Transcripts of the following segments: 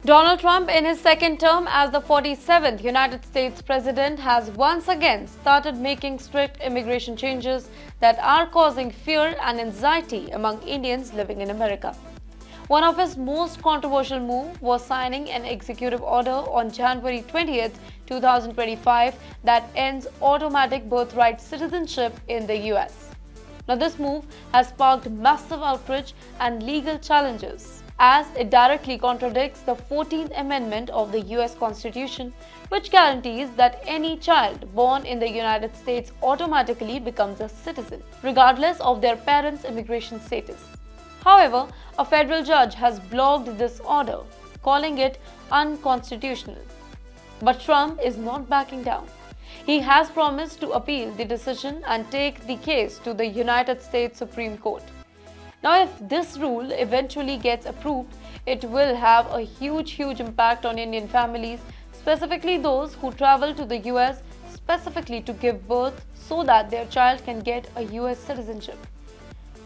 Donald Trump, in his second term as the 47th United States President, has once again started making strict immigration changes that are causing fear and anxiety among Indians living in America. One of his most controversial moves was signing an executive order on January 20th, 2025 that ends automatic birthright citizenship in the US. Now, this move has sparked massive outrage and legal challenges, as it directly contradicts the 14th Amendment of the US Constitution, which guarantees that any child born in the United States automatically becomes a citizen, regardless of their parents' immigration status. However, a federal judge has blocked this order, calling it unconstitutional. But Trump is not backing down. He has promised to appeal the decision and take the case to the United States Supreme Court. Now, if this rule eventually gets approved, it will have a huge impact on Indian families, specifically those who travel to the US specifically to give birth so that their child can get a US citizenship.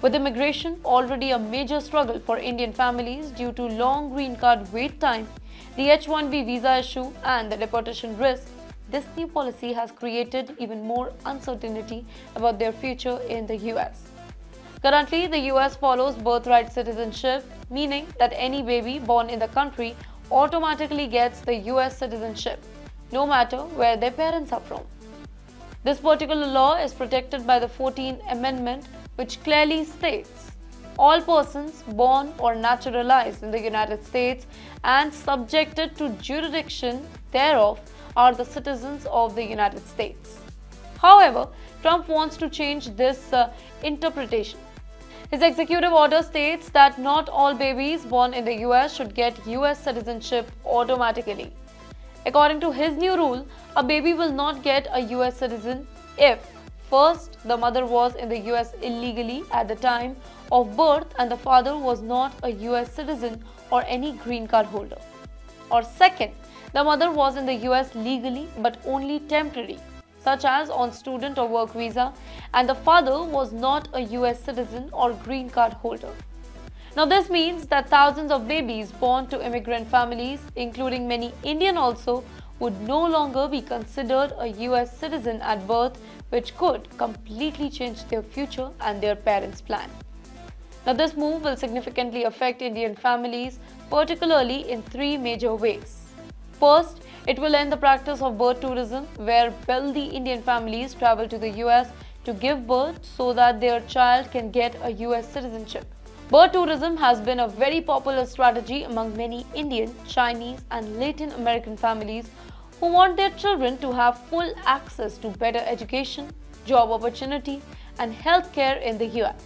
With immigration already a major struggle for Indian families due to long green card wait time, the H-1B visa issue and the deportation risk, this new policy has created even more uncertainty about their future in the US. Currently, the US follows birthright citizenship, meaning that any baby born in the country automatically gets the US citizenship, no matter where their parents are from. This particular law is protected by the 14th Amendment, which clearly states all persons born or naturalized in the United States and subjected to jurisdiction thereof are the citizens of the United States. However, Trump wants to change this interpretation. His executive order states that not all babies born in the US should get US citizenship automatically. According to his new rule, a baby will not get a US citizen if first, the mother was in the US illegally at the time of birth and the father was not a US citizen or any green card holder. Or second, the mother was in the US legally but only temporary, such as on student or work visa, and the father was not a US citizen or green card holder. Now, this means that thousands of babies born to immigrant families, including many Indian also, would no longer be considered a US citizen at birth, which could completely change their future and their parents' plan. Now, this move will significantly affect Indian families, particularly in three major ways. First, it will end the practice of birth tourism, where wealthy Indian families travel to the US to give birth so that their child can get a US citizenship. Birth tourism has been a very popular strategy among many Indian, Chinese, and Latin American families who want their children to have full access to better education, job opportunity, and healthcare in the US.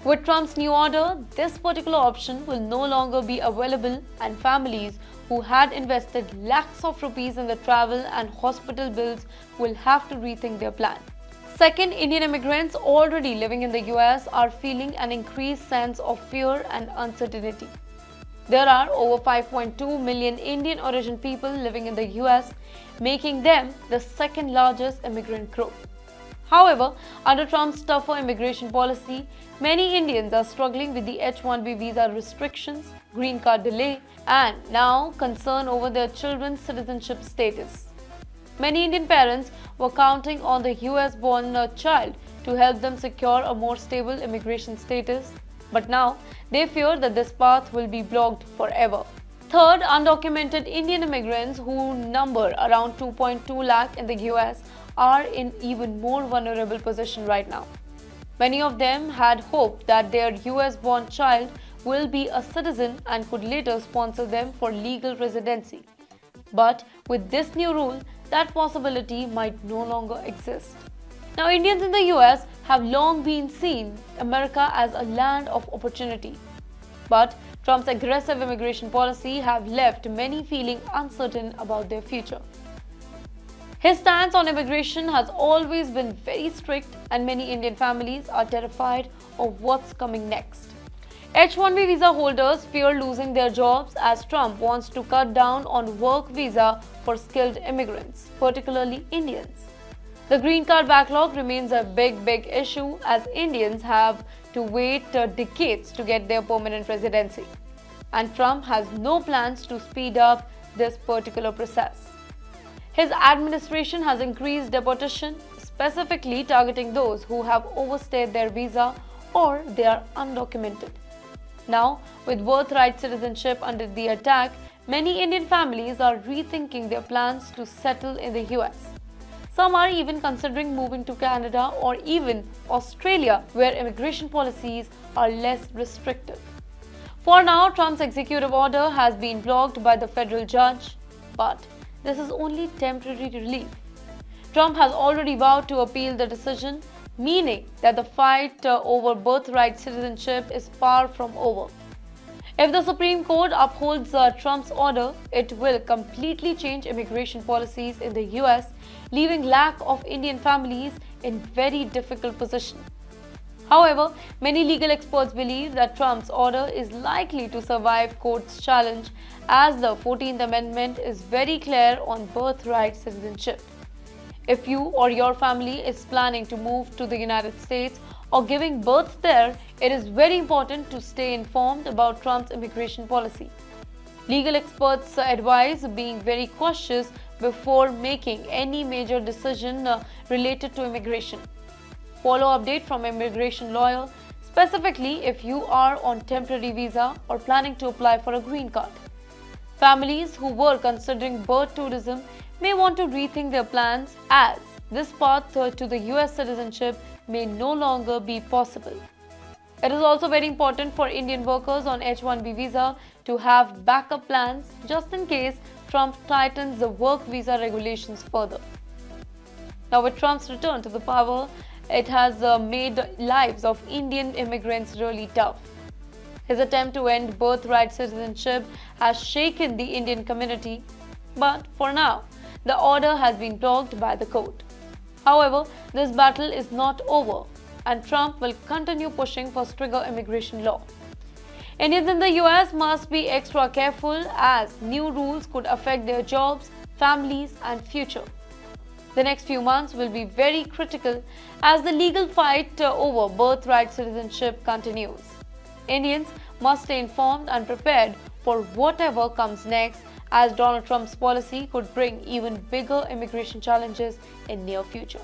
With Trump's new order, this particular option will no longer be available, and families who had invested lakhs of rupees in the travel and hospital bills will have to rethink their plan. Second, Indian immigrants already living in the US are feeling an increased sense of fear and uncertainty. There are over 5.2 million Indian origin people living in the US, making them the second largest immigrant group. However, under Trump's tougher immigration policy, many Indians are struggling with the H-1B visa restrictions, green card delay, and now concern over their children's citizenship status. Many Indian parents were counting on the US-born child to help them secure a more stable immigration status, but now they fear that this path will be blocked forever. Third, undocumented Indian immigrants, who number around 2.2 lakh in the US, are in even more vulnerable position right now. Many of them had hoped that their US-born child will be a citizen and could later sponsor them for legal residency. But with this new rule, that possibility might no longer exist. Now, Indians in the US have long been seen America as a land of opportunity. But Trump's aggressive immigration policy have left many feeling uncertain about their future. His stance on immigration has always been very strict, and many Indian families are terrified of what's coming next. H-1B visa holders fear losing their jobs as Trump wants to cut down on work visa for skilled immigrants, particularly Indians. The green card backlog remains a big issue as Indians have to wait decades to get their permanent residency. and Trump has no plans to speed up this particular process. His administration has increased deportation, specifically targeting those who have overstayed their visa or they are undocumented. Now, with birthright citizenship under the attack, many Indian families are rethinking their plans to settle in the US. Some are even considering moving to Canada or even Australia, where immigration policies are less restrictive. For now, Trump's executive order has been blocked by the federal judge, but this is only temporary relief. Trump has already vowed to appeal the decision, meaning that the fight over birthright citizenship is far from over. If the Supreme Court upholds Trump's order, it will completely change immigration policies in the US, leaving lakhs of Indian families in very difficult position. However, many legal experts believe that Trump's order is likely to survive court's challenge, as the 14th Amendment is very clear on birthright citizenship. If you or your family is planning to move to the United States or giving birth there, it is very important to stay informed about Trump's immigration policy. Legal experts advise being very cautious before making any major decision related to immigration. Follow update from immigration lawyer, specifically if you are on temporary visa or planning to apply for a green card. Families who were considering birth tourism may want to rethink their plans, as this path to the US citizenship may no longer be possible. It is also very important for Indian workers on H-1B visa to have backup plans just in case Trump tightens the work visa regulations further. Now, with Trump's return to the power, it has made the lives of Indian immigrants really tough. His attempt to end birthright citizenship has shaken the Indian community, but for now, the order has been blocked by the court. However, this battle is not over, and Trump will continue pushing for stricter immigration law. Indians in the US must be extra careful, as new rules could affect their jobs, families, and future. The next few months will be very critical as the legal fight over birthright citizenship continues. Indians must stay informed and prepared for whatever comes next, as Donald Trump's policy could bring even bigger immigration challenges in near future.